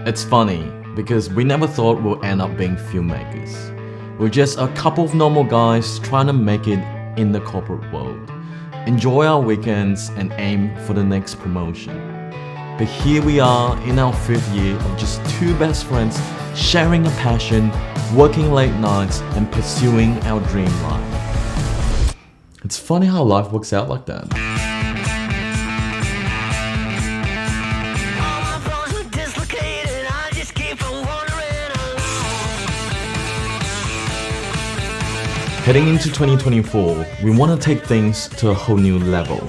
It's funny because we never thought we'll end up being filmmakers. We're just a couple of normal guys trying to make it in the corporate world, enjoy our weekends and aim for the next promotion. But here we are in our 5th year of just two best friends sharing a passion, working late nights and pursuing our dream life. It's funny how life works out like that. Heading into 2024, we want to take things to a whole new level.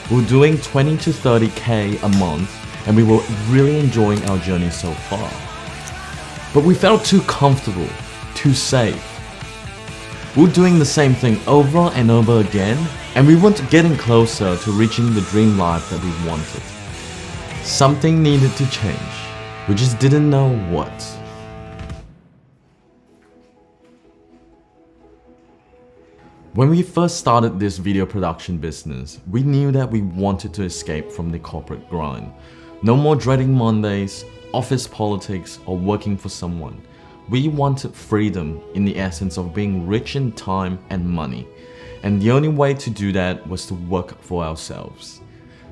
We're doing 20 to 30k a month and we were really enjoying our journey so far. But we felt too comfortable, too safe. We're doing the same thing over and over again and we weren't getting closer to reaching the dream life that we wanted. Something needed to change. We just didn't know what. When we first started this video production business, we knew that we wanted to escape from the corporate grind. No more dreading Mondays, office politics, or working for someone. We wanted freedom in the essence of being rich in time and money. And the only way to do that was to work for ourselves.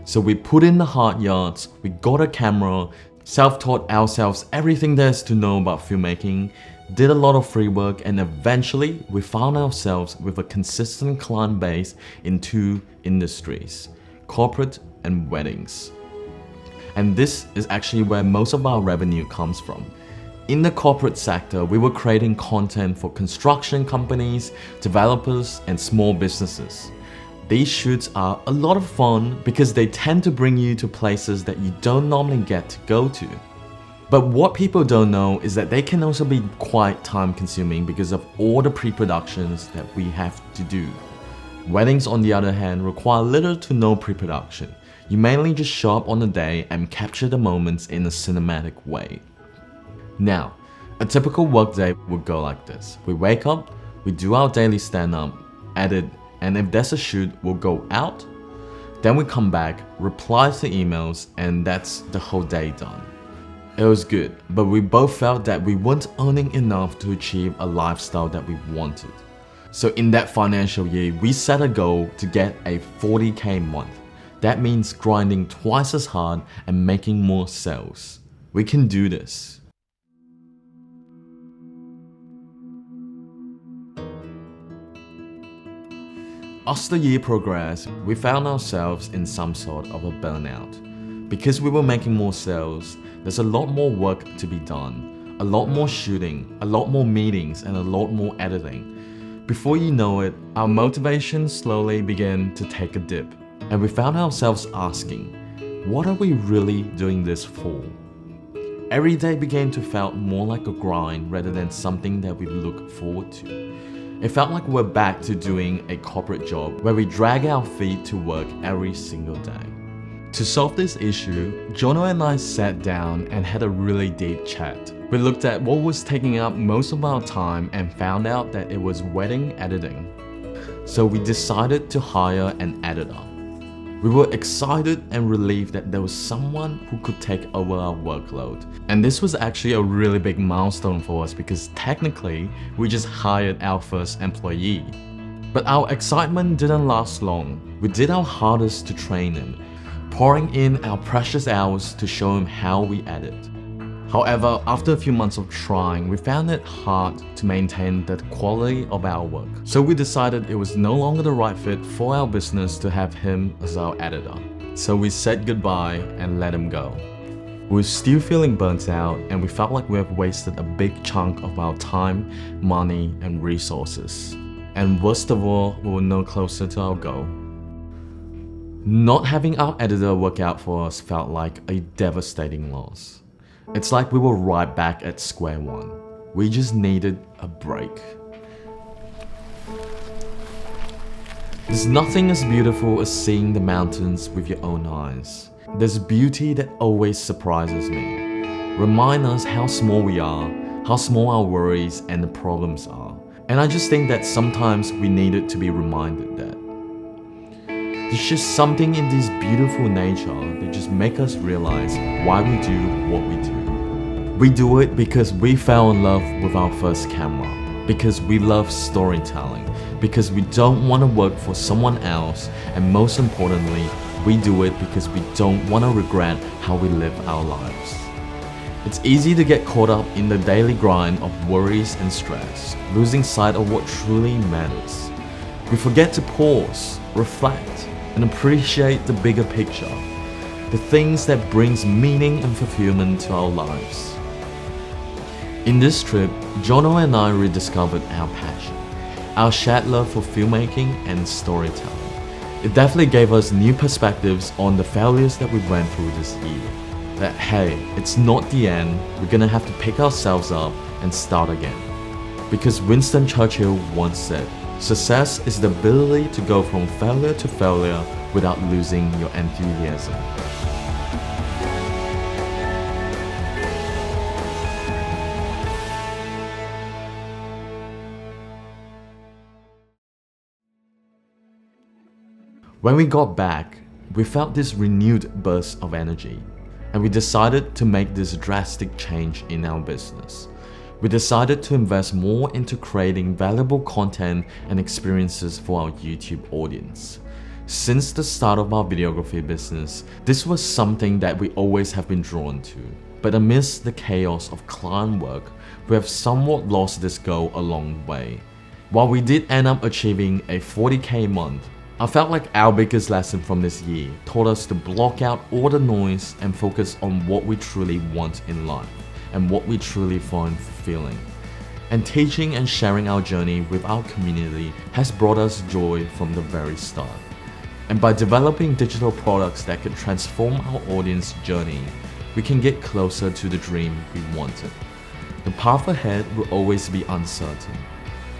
So we put in the hard yards, we got a camera, self-taught ourselves everything there is to know about filmmaking, did a lot of free work, and eventually we found ourselves with a consistent client base in two industries, corporate and weddings. And this is actually where most of our revenue comes from. In the corporate sector, we were creating content for construction companies, developers, and small businesses. These shoots are a lot of fun because they tend to bring you to places that you don't normally get to go to. But what people don't know is that they can also be quite time consuming because of all the pre-productions that we have to do. Weddings, on the other hand, require little to no pre-production. You mainly just show up on the day and capture the moments in a cinematic way. Now, a typical workday would go like this. We wake up, we do our daily stand-up, edit, and if there's a shoot, we'll go out. Then we come back, reply to emails, and that's the whole day done. It was good, but we both felt that we weren't earning enough to achieve a lifestyle that we wanted. So in that financial year, we set a goal to get a 40k month. That means grinding twice as hard and making more sales. We can do this. As the year progressed, we found ourselves in some sort of a burnout. Because we were making more sales, there's a lot more work to be done, a lot more shooting, a lot more meetings, and a lot more editing. Before you know it, our motivation slowly began to take a dip, and we found ourselves asking, what are we really doing this for? Every day began to feel more like a grind rather than something that we look forward to. It felt like we're back to doing a corporate job where we drag our feet to work every single day. To solve this issue, Jono and I sat down and had a really deep chat. We looked at what was taking up most of our time and found out that it was wedding editing. So we decided to hire an editor. We were excited and relieved that there was someone who could take over our workload. And this was actually a really big milestone for us because technically, we just hired our first employee. But our excitement didn't last long. We did our hardest to train him, pouring in our precious hours to show him how we edit. However, after a few months of trying, we found it hard to maintain the quality of our work. So we decided it was no longer the right fit for our business to have him as our editor. So we said goodbye and let him go. We were still feeling burnt out and we felt like we have wasted a big chunk of our time, money, and resources. And worst of all, we were no closer to our goal. Not having our editor work out for us felt like a devastating loss. It's like we were right back at square one. We just needed a break. There's nothing as beautiful as seeing the mountains with your own eyes. There's beauty that always surprises me. Remind us how small we are, how small our worries and the problems are. And I just think that sometimes we needed to be reminded that. There's just something in this beautiful nature that just make us realize why we do what we do. We do it because we fell in love with our first camera, because we love storytelling, because we don't want to work for someone else, and most importantly, we do it because we don't want to regret how we live our lives. It's easy to get caught up in the daily grind of worries and stress, losing sight of what truly matters. We forget to pause, reflect, and appreciate the bigger picture, the things that brings meaning and fulfillment to our lives. In this trip, Jono and I rediscovered our passion, our shared love for filmmaking and storytelling. It definitely gave us new perspectives on the failures that we went through this year. That hey, it's not the end, we're gonna have to pick ourselves up and start again. Because Winston Churchill once said, success is the ability to go from failure to failure without losing your enthusiasm. When we got back, we felt this renewed burst of energy, and we decided to make this drastic change in our business. We decided to invest more into creating valuable content and experiences for our YouTube audience. Since the start of our videography business, this was something that we always have been drawn to. But amidst the chaos of client work, we have somewhat lost this goal along the way. While we did end up achieving a 40K month, I felt like our biggest lesson from this year taught us to block out all the noise and focus on what we truly want in life and what we truly find fulfilling. And teaching and sharing our journey with our community has brought us joy from the very start. And by developing digital products that could transform our audience journey, we can get closer to the dream we wanted. The path ahead will always be uncertain,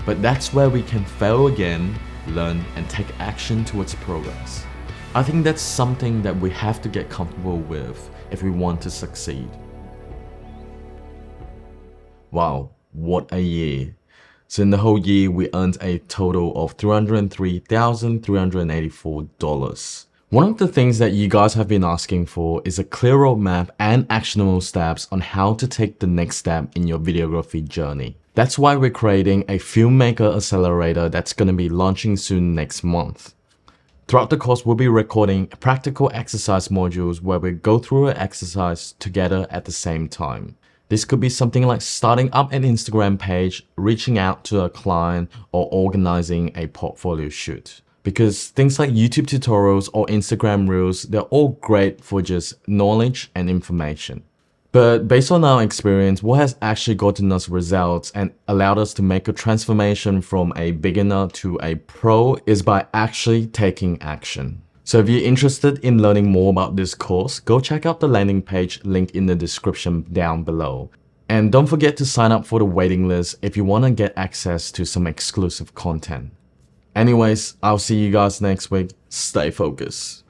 but that's where we can fail again, learn, and take action towards progress. I think that's something that we have to get comfortable with if we want to succeed. Wow, what a year. So in the whole year, we earned a total of $303,384. One of the things that you guys have been asking for is a clear roadmap and actionable steps on how to take the next step in your videography journey. That's why we're creating a Filmmaker Accelerator that's going to be launching soon next month. Throughout the course, we'll be recording practical exercise modules where we go through an exercise together at the same time. This could be something like starting up an Instagram page, reaching out to a client, or organizing a portfolio shoot. Because things like YouTube tutorials or Instagram Reels, they're all great for just knowledge and information. But based on our experience, what has actually gotten us results and allowed us to make a transformation from a beginner to a pro is by actually taking action. So if you're interested in learning more about this course, go check out the landing page link in the description down below. And don't forget to sign up for the waiting list if you want to get access to some exclusive content. Anyways, I'll see you guys next week. Stay focused.